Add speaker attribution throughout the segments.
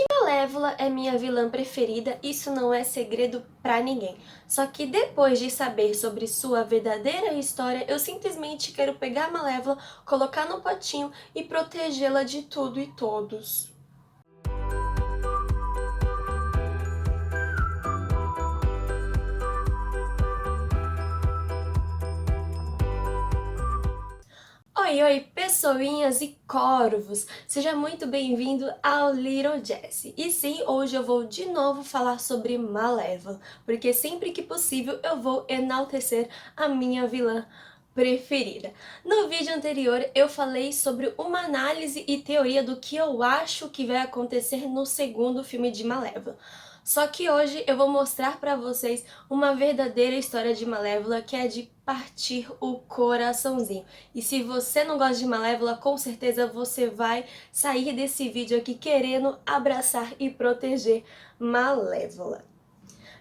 Speaker 1: Que Malévola é minha vilã preferida, isso não é segredo pra ninguém. Só que depois de saber sobre sua verdadeira história, eu simplesmente quero pegar a Malévola, colocar no potinho e protegê-la de tudo e todos. Oi, oi, pessoinhas e corvos! Seja muito bem-vindo ao Little Jessie. E sim, hoje eu vou de novo falar sobre Malévola, porque sempre que possível eu vou enaltecer a minha vilã preferida. No vídeo anterior eu falei sobre uma análise e teoria do que eu acho que vai acontecer no segundo filme de Malévola. Só que hoje eu vou mostrar pra vocês uma verdadeira história de Malévola que é de partir o coraçãozinho. E se você não gosta de Malévola, com certeza você vai sair desse vídeo aqui querendo abraçar e proteger Malévola.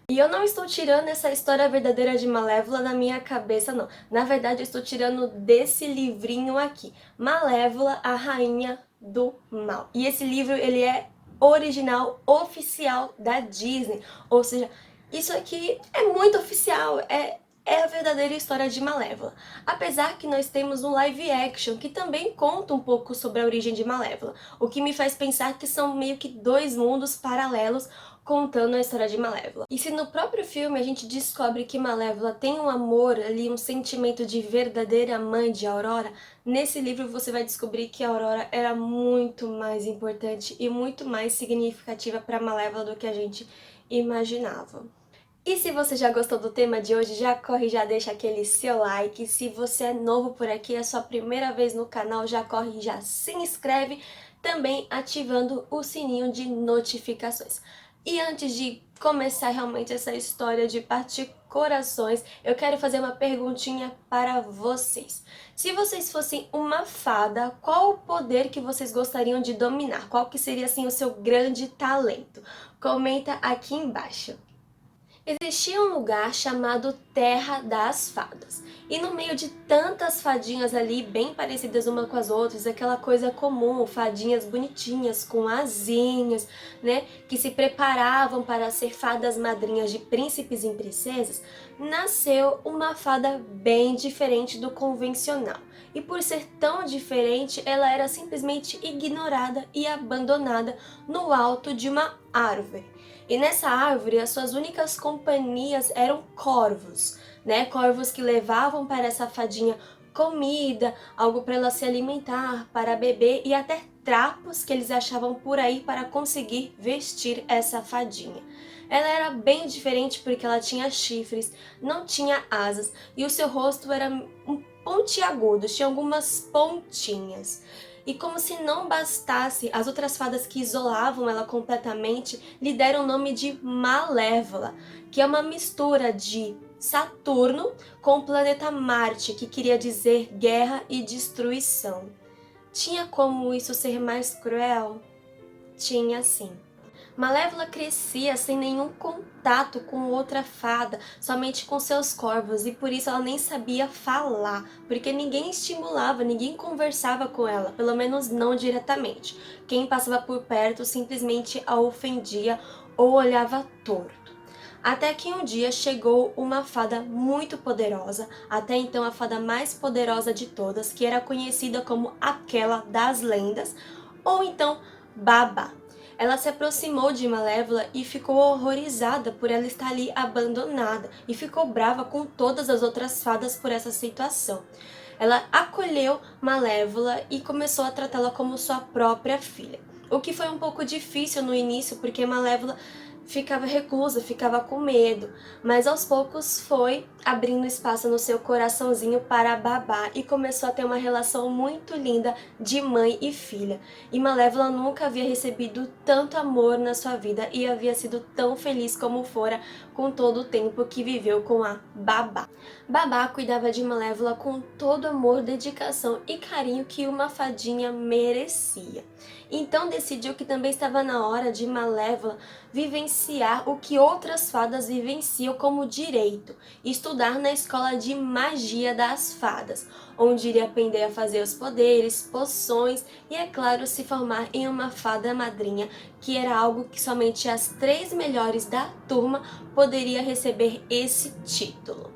Speaker 1: E eu não estou tirando essa história verdadeira de Malévola da minha cabeça, não. Na verdade, eu estou tirando desse livrinho aqui, Malévola, a Rainha do Mal. E esse livro, ele é original, oficial da Disney. Ou seja, isso aqui é muito oficial, é a verdadeira história de Malévola. Apesar que nós temos um live action que também conta um pouco sobre a origem de Malévola, o que me faz pensar que são meio que dois mundos paralelos contando a história de Malévola. E se no próprio filme a gente descobre que Malévola tem um amor ali, um sentimento de verdadeira mãe de Aurora, nesse livro você vai descobrir que a Aurora era muito mais importante e muito mais significativa para Malévola do que a gente imaginava. E se você já gostou do tema de hoje, já corre e já deixa aquele seu like. Se você é novo por aqui, é sua primeira vez no canal, já corre e já se inscreve, também ativando o sininho de notificações. E antes de começar realmente essa história de partir corações, eu quero fazer uma perguntinha para vocês. Se vocês fossem uma fada, qual o poder que vocês gostariam de dominar? Qual que seria assim o seu grande talento? Comenta aqui embaixo. Existia um lugar chamado Terra das Fadas. E no meio de tantas fadinhas ali, bem parecidas uma com as outras, aquela coisa comum, fadinhas bonitinhas, com asinhas, né, que se preparavam para ser fadas madrinhas de príncipes e princesas, nasceu uma fada bem diferente do convencional. E por ser tão diferente, ela era simplesmente ignorada e abandonada no alto de uma árvore. E nessa árvore, as suas únicas companhias eram corvos, né? Corvos que levavam para essa fadinha comida, algo para ela se alimentar, para beber e até trapos que eles achavam por aí para conseguir vestir essa fadinha. Ela era bem diferente porque ela tinha chifres, não tinha asas e o seu rosto era um pontiagudo, tinha algumas pontinhas. E como se não bastasse, as outras fadas que isolavam ela completamente lhe deram o nome de Malévola, que é uma mistura de Saturno com o planeta Marte, que queria dizer guerra e destruição. Tinha como isso ser mais cruel? Tinha sim. Malévola crescia sem nenhum contato com outra fada, somente com seus corvos, e por isso ela nem sabia falar, porque ninguém estimulava, ninguém conversava com ela, pelo menos não diretamente. Quem passava por perto simplesmente a ofendia ou olhava torto. Até que um dia chegou uma fada muito poderosa, até então a fada mais poderosa de todas, que era conhecida como aquela das lendas, ou então Babá. Ela se aproximou de Malévola e ficou horrorizada por ela estar ali abandonada e ficou brava com todas as outras fadas por essa situação. Ela acolheu Malévola e começou a tratá-la como sua própria filha. O que foi um pouco difícil no início porque Malévola ficava reclusa, ficava com medo, mas aos poucos foi abrindo espaço no seu coraçãozinho para Babá e começou a ter uma relação muito linda de mãe e filha. E Malévola nunca havia recebido tanto amor na sua vida e havia sido tão feliz como fora com todo o tempo que viveu com a Babá. Babá cuidava de Malévola com todo amor, dedicação e carinho que uma fadinha merecia. Então decidiu que também estava na hora de Malévola vivenciar vivenciar o que outras fadas vivenciam como direito, estudar na escola de magia das fadas, onde iria aprender a fazer os poderes, poções e, é claro, se formar em uma fada madrinha, que era algo que somente as 3 melhores da turma poderia receber esse título.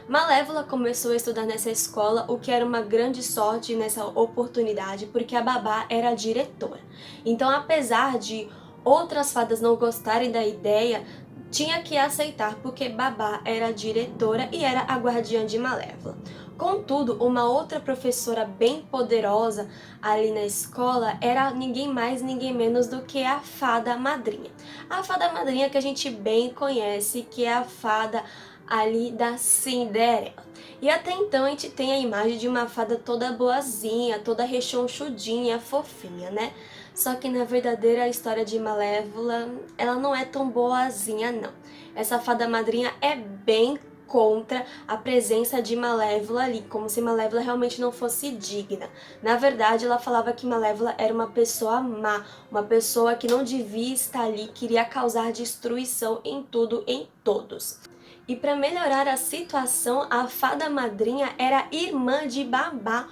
Speaker 1: Malévola começou a estudar nessa escola, o que era uma grande sorte nessa oportunidade, porque a Babá era a diretora. Então, apesar de outras fadas não gostarem da ideia, tinha que aceitar, porque Babá era a diretora e era a guardiã de Malévola. Contudo, uma outra professora bem poderosa ali na escola era ninguém mais, ninguém menos do que a fada madrinha. A fada madrinha que a gente bem conhece, que é a fada ali da Cinderela. E até então a gente tem a imagem de uma fada toda boazinha, toda rechonchudinha, fofinha, né? Só que na verdadeira história de Malévola, ela não é tão boazinha, não. Essa fada madrinha é bem contra a presença de Malévola ali, como se Malévola realmente não fosse digna. Na verdade, ela falava que Malévola era uma pessoa má, uma pessoa que não devia estar ali, queria causar destruição em tudo, em todos. E para melhorar a situação, a fada madrinha era irmã de Babá,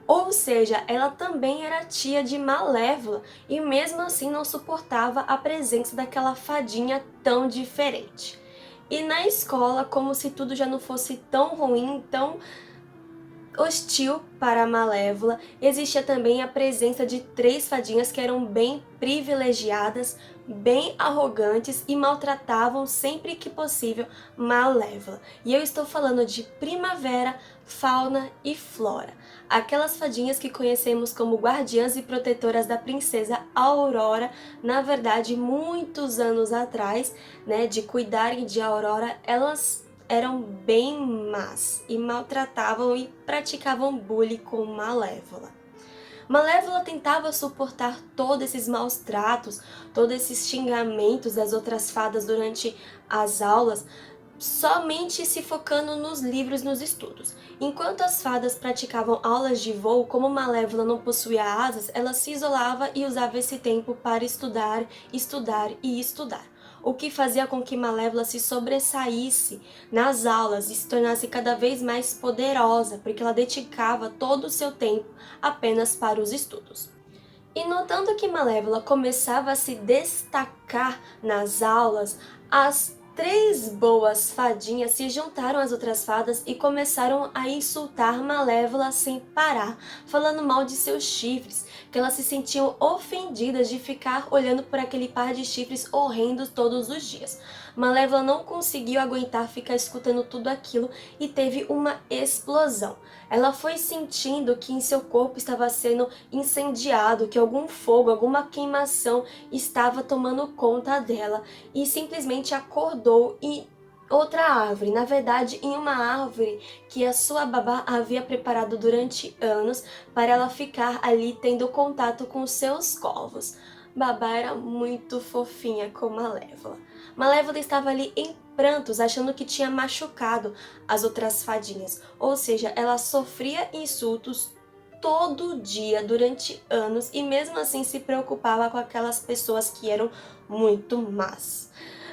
Speaker 1: ou seja, ela também era tia de Malévola e mesmo assim não suportava a presença daquela fadinha tão diferente. E na escola, como se tudo já não fosse tão ruim, tão hostil para a Malévola, existia também a presença de 3 fadinhas que eram bem privilegiadas, bem arrogantes e maltratavam sempre que possível Malévola. E eu estou falando de Primavera, Fauna e Flora, aquelas fadinhas que conhecemos como guardiãs e protetoras da princesa Aurora. Na verdade, muitos anos atrás, né, de cuidarem de Aurora, elas eram bem más e maltratavam e praticavam bullying com Malévola. Malévola tentava suportar todos esses maus tratos, todos esses xingamentos das outras fadas durante as aulas, somente se focando nos livros, nos estudos. Enquanto as fadas praticavam aulas de voo, como Malévola não possuía asas, ela se isolava e usava esse tempo para estudar, estudar e estudar, o que fazia com que Malévola se sobressaísse nas aulas e se tornasse cada vez mais poderosa, porque ela dedicava todo o seu tempo apenas para os estudos. E notando que Malévola começava a se destacar nas aulas, as 3 boas fadinhas se juntaram às outras fadas e começaram a insultar Malévola sem parar, falando mal de seus chifres, que elas se sentiam ofendidas de ficar olhando por aquele par de chifres horrendos todos os dias. Malévola não conseguiu aguentar ficar escutando tudo aquilo e teve uma explosão. Ela foi sentindo que em seu corpo estava sendo incendiado, que algum fogo, alguma queimação estava tomando conta dela e simplesmente acordou em outra árvore, na verdade em uma árvore que a sua babá havia preparado durante anos para ela ficar ali tendo contato com seus corvos. Babá era muito fofinha com Malévola. Malévola estava ali em prantos, achando que tinha machucado as outras fadinhas, ou seja, ela sofria insultos todo dia durante anos e mesmo assim se preocupava com aquelas pessoas que eram muito más.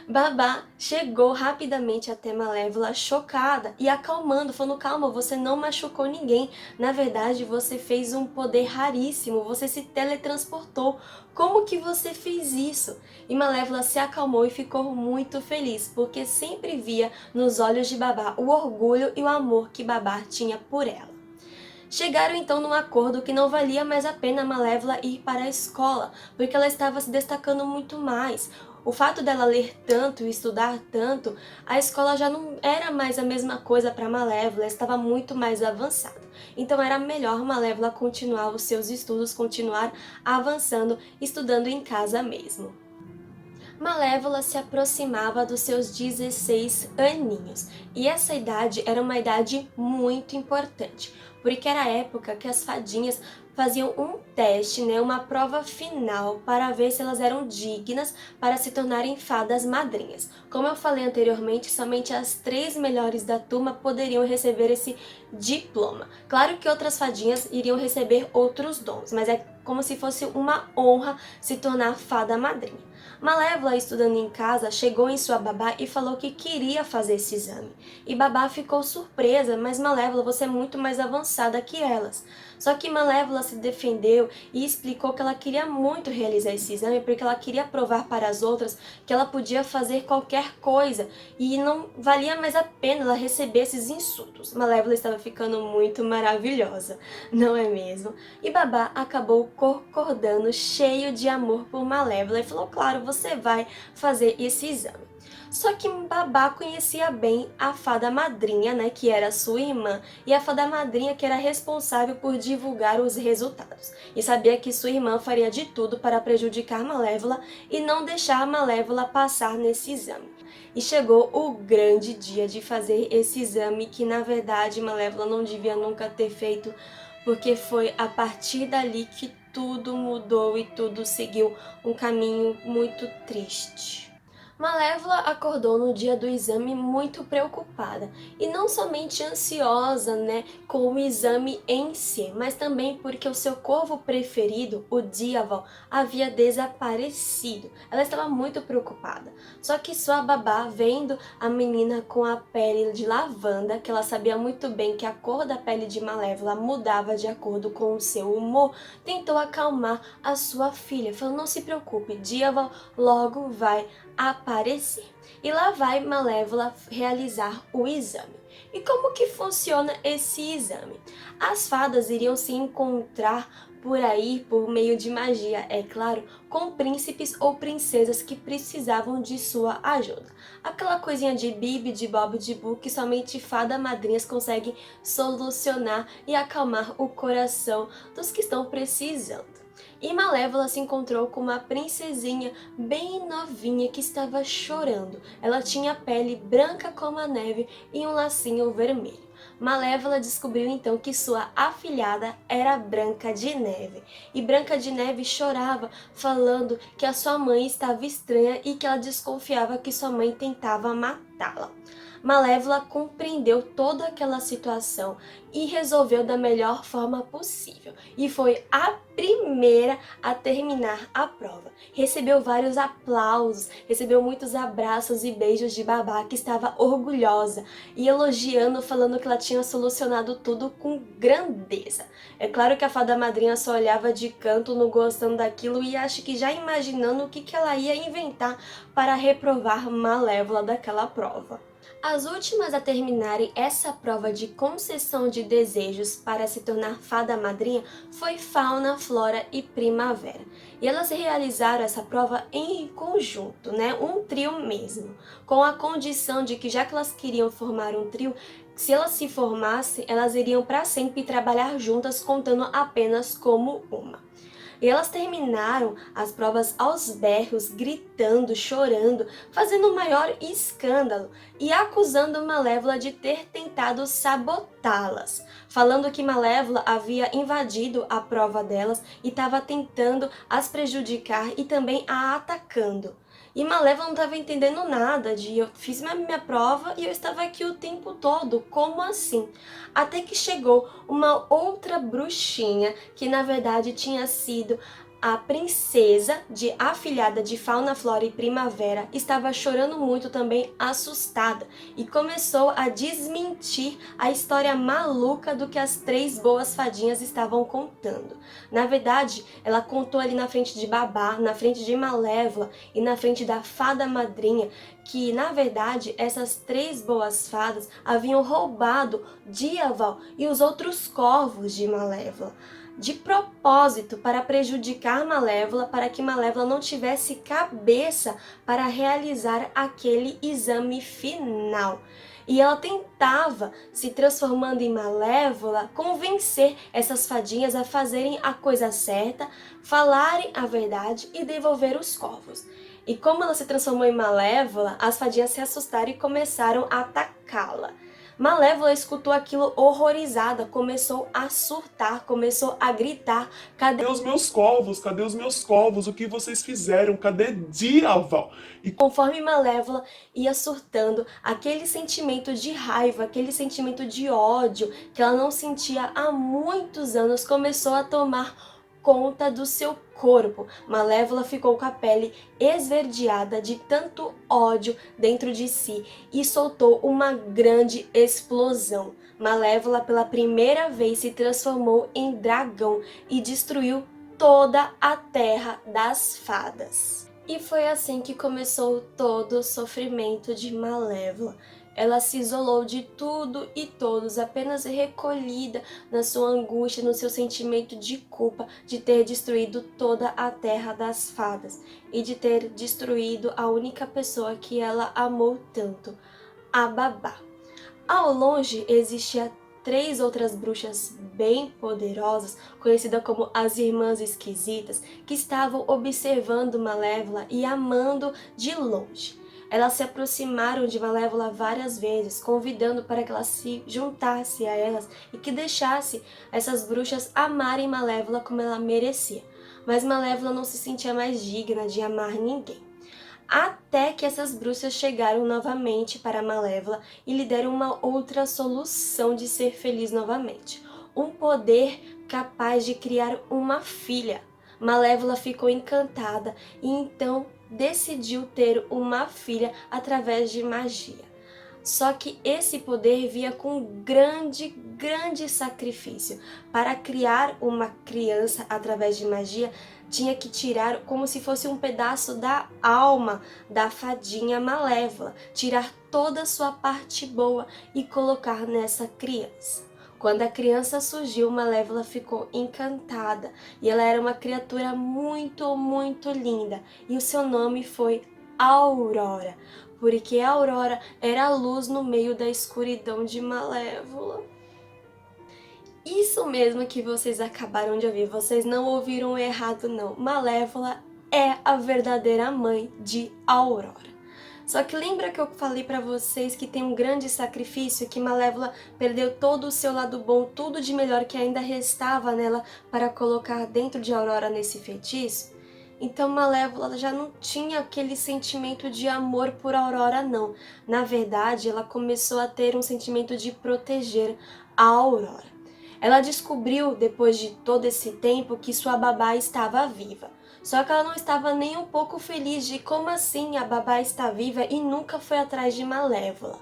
Speaker 1: Babá chegou rapidamente até Malévola, chocada e acalmando, falando: calma, você não machucou ninguém. Na verdade, você fez um poder raríssimo, você se teletransportou. Como que você fez isso? E Malévola se acalmou e ficou muito feliz, porque sempre via nos olhos de Babá o orgulho e o amor que Babá tinha por ela. Chegaram então num acordo que não valia mais a pena Malévola ir para a escola, porque ela estava se destacando muito mais. O fato dela ler tanto e estudar tanto, a escola já não era mais a mesma coisa para Malévola, estava muito mais avançada. Então era melhor Malévola continuar os seus estudos, continuar avançando, estudando em casa mesmo. Malévola se aproximava dos seus 16 aninhos, e essa idade era uma idade muito importante, porque era a época que as fadinhas faziam um teste, uma prova final para ver se elas eram dignas para se tornarem fadas madrinhas. Como eu falei anteriormente, somente as 3 melhores da turma poderiam receber esse diploma. Claro que outras fadinhas iriam receber outros dons, mas é como se fosse uma honra se tornar fada madrinha. Malévola, estudando em casa, chegou em sua babá e falou que queria fazer esse exame. E babá ficou surpresa, mas Malévola, você é muito mais avançada que elas. Só que Malévola se defendeu e explicou que ela queria muito realizar esse exame porque ela queria provar para as outras que ela podia fazer qualquer coisa e não valia mais a pena ela receber esses insultos. Malévola estava ficando muito maravilhosa, não é mesmo? E babá acabou concordando, cheio de amor por Malévola, e falou: claro, você vai fazer esse exame. Só que babá conhecia bem a fada madrinha, né, que era sua irmã, e a fada madrinha que era responsável por divulgar os resultados. E sabia que sua irmã faria de tudo para prejudicar Malévola e não deixar Malévola passar nesse exame. E chegou o grande dia de fazer esse exame que, na verdade, Malévola não devia nunca ter feito, porque foi a partir dali que tudo mudou e tudo seguiu um caminho muito triste. Malévola acordou no dia do exame muito preocupada, e não somente ansiosa, né, com o exame em si, mas também porque o seu corvo preferido, o Diaval, havia desaparecido. Ela estava muito preocupada. Só que sua babá, vendo a menina com a pele de lavanda, que ela sabia muito bem que a cor da pele de Malévola mudava de acordo com o seu humor, tentou acalmar a sua filha, falando: não se preocupe, Diaval logo vai aparecer. E lá vai Malévola realizar o exame. E como que funciona esse exame? As fadas iriam se encontrar por aí, por meio de magia, é claro, com príncipes ou princesas que precisavam de sua ajuda. Aquela coisinha de Bibi, de Bob, de Boo, que somente fada madrinhas conseguem solucionar e acalmar o coração dos que estão precisando. E Malévola se encontrou com uma princesinha bem novinha que estava chorando. Ela tinha a pele branca como a neve e um lacinho vermelho. Malévola descobriu então que sua afilhada era Branca de Neve. E Branca de Neve chorava, falando que a sua mãe estava estranha e que ela desconfiava que sua mãe tentava matá-la. Malévola compreendeu toda aquela situação e resolveu da melhor forma possível. E foi a primeira a terminar a prova. Recebeu vários aplausos, recebeu muitos abraços e beijos de babá, que estava orgulhosa e elogiando, falando que ela tinha solucionado tudo com grandeza. É claro que a fada madrinha só olhava de canto, não gostando daquilo, e acho que já imaginando o que ela ia inventar para reprovar Malévola daquela prova. As últimas a terminarem essa prova de concessão de desejos para se tornar fada madrinha foi Fauna, Flora e Primavera. E elas realizaram essa prova em conjunto, né? Um trio mesmo, com a condição de que, já que elas queriam formar um trio, se elas se formassem, elas iriam para sempre trabalhar juntas, contando apenas como uma. E elas terminaram as provas aos berros, gritando, chorando, fazendo o maior escândalo e acusando Malévola de ter tentado sabotá-las, falando que Malévola havia invadido a prova delas e estava tentando as prejudicar e também a atacando. E Malévola não estava entendendo nada eu fiz minha prova e eu estava aqui o tempo todo, como assim? Até que chegou uma outra bruxinha, que na verdade tinha sido a princesa, afilhada de Fauna, Flora e Primavera, estava chorando muito também, assustada, e começou a desmentir a história maluca do que as três boas fadinhas estavam contando. Na verdade, ela contou ali na frente de babá, na frente de Malévola e na frente da fada madrinha, que na verdade essas três boas fadas haviam roubado Diaval e os outros corvos de Malévola, de propósito, para prejudicar Malévola, para que Malévola não tivesse cabeça para realizar aquele exame final. E ela tentava, se transformando em Malévola, convencer essas fadinhas a fazerem a coisa certa, falarem a verdade e devolver os corvos. E como ela se transformou em Malévola, as fadinhas se assustaram e começaram a atacá-la. Malévola escutou aquilo horrorizada, começou a surtar, começou a gritar: cadê
Speaker 2: Cadê os meus corvos? Cadê os meus corvos? O que vocês fizeram? Cadê Diaval? E
Speaker 1: Conforme Malévola ia surtando, aquele sentimento de raiva, aquele sentimento de ódio que ela não sentia há muitos anos começou a tomar conta do seu corpo. Malévola ficou com a pele esverdeada de tanto ódio dentro de si e soltou uma grande explosão. Malévola pela primeira vez se transformou em dragão e destruiu toda a terra das fadas. E foi assim que começou todo o sofrimento de Malévola. Ela se isolou de tudo e todos, apenas recolhida na sua angústia, no seu sentimento de culpa de ter destruído toda a terra das fadas e de ter destruído a única pessoa que ela amou tanto, a Babá. Ao longe existia 3 outras bruxas bem poderosas, conhecidas como as Irmãs Esquisitas, que estavam observando Malévola e amando de longe. Elas se aproximaram de Malévola várias vezes, convidando para que ela se juntasse a elas e que deixasse essas bruxas amarem Malévola como ela merecia. Mas Malévola não se sentia mais digna de amar ninguém. Até que essas bruxas chegaram novamente para Malévola e lhe deram uma outra solução de ser feliz novamente. Um poder capaz de criar uma filha. Malévola ficou encantada e então decidiu ter uma filha através de magia. Só que esse poder vinha com um grande sacrifício. Para criar uma criança através de magia, tinha que tirar como se fosse um pedaço da alma da fadinha Malévola, tirar toda a sua parte boa e colocar nessa criança. Quando a criança surgiu, Malévola ficou encantada e ela era uma criatura muito linda e o seu nome foi Aurora, porque a Aurora era a luz no meio da escuridão de Malévola. Isso mesmo que vocês acabaram de ouvir, vocês não ouviram errado não. Malévola é a verdadeira mãe de Aurora. Só que lembra que eu falei pra vocês que tem um grande sacrifício, que Malévola perdeu todo o seu lado bom, tudo de melhor que ainda restava nela para colocar dentro de Aurora nesse feitiço? Então Malévola já não tinha aquele sentimento de amor por Aurora não. Na verdade, ela começou a ter um sentimento de proteger a Aurora. Ela descobriu, depois de todo esse tempo, que sua babá estava viva. Só que ela não estava nem um pouco feliz de como assim a babá está viva e nunca foi atrás de Malévola.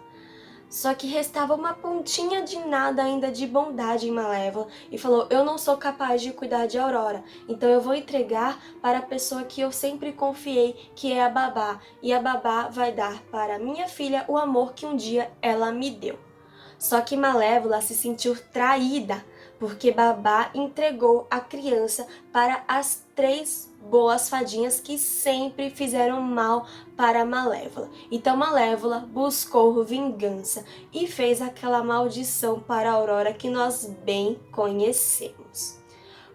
Speaker 1: Só que restava uma pontinha de nada ainda de bondade em Malévola e falou: eu não sou capaz de cuidar de Aurora, então eu vou entregar para a pessoa que eu sempre confiei, que é a babá, e a babá vai dar para minha filha o amor que um dia ela me deu. Só que Malévola se sentiu traída, porque Babá entregou a criança para as 3 boas fadinhas que sempre fizeram mal para Malévola. Então Malévola buscou vingança e fez aquela maldição para a Aurora que nós bem conhecemos.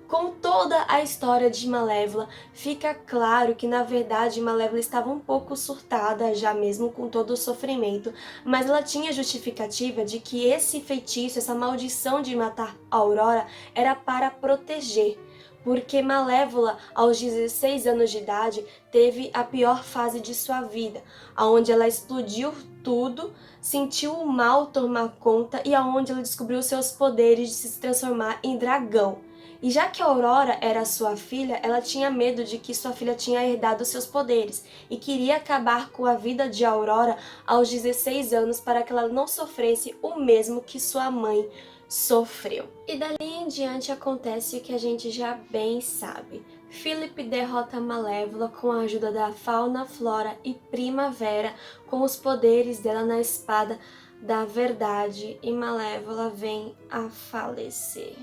Speaker 1: Com toda a história de Malévola, fica claro que na verdade Malévola estava um pouco surtada, já mesmo com todo o sofrimento, mas ela tinha justificativa de que esse feitiço, essa maldição de matar a Aurora, era para proteger. Porque Malévola, aos 16 anos de idade, teve a pior fase de sua vida, onde ela explodiu tudo, sentiu o mal tomar conta e onde ela descobriu seus poderes de se transformar em dragão. E já que Aurora era sua filha, ela tinha medo de que sua filha tinha herdado seus poderes e queria acabar com a vida de Aurora aos 16 anos para que ela não sofresse o mesmo que sua mãe sofreu. E dali em diante acontece o que a gente já bem sabe. Philip derrota Malévola com a ajuda da Fauna, Flora e Primavera com os poderes dela na espada da verdade e Malévola vem a falecer.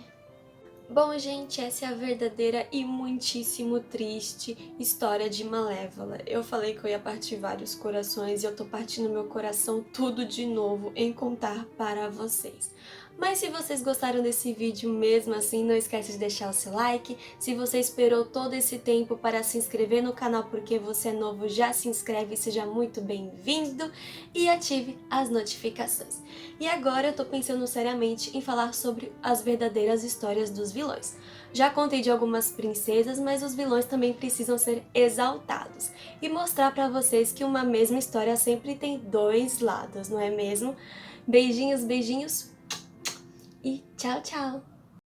Speaker 1: Bom, gente, essa é a verdadeira e muitíssimo triste história de Malévola. Eu falei que eu ia partir vários corações e eu tô partindo meu coração tudo de novo em contar para vocês. Mas se vocês gostaram desse vídeo mesmo assim, não esquece de deixar o seu like. Se você esperou todo esse tempo para se inscrever no canal porque você é novo, já se inscreve, seja muito bem-vindo e ative as notificações. E agora eu tô pensando seriamente em falar sobre as verdadeiras histórias dos vilões. Já contei de algumas princesas, mas os vilões também precisam ser exaltados e mostrar para vocês que uma mesma história sempre tem 2 lados, não é mesmo? Beijinhos, beijinhos! E tchau, tchau!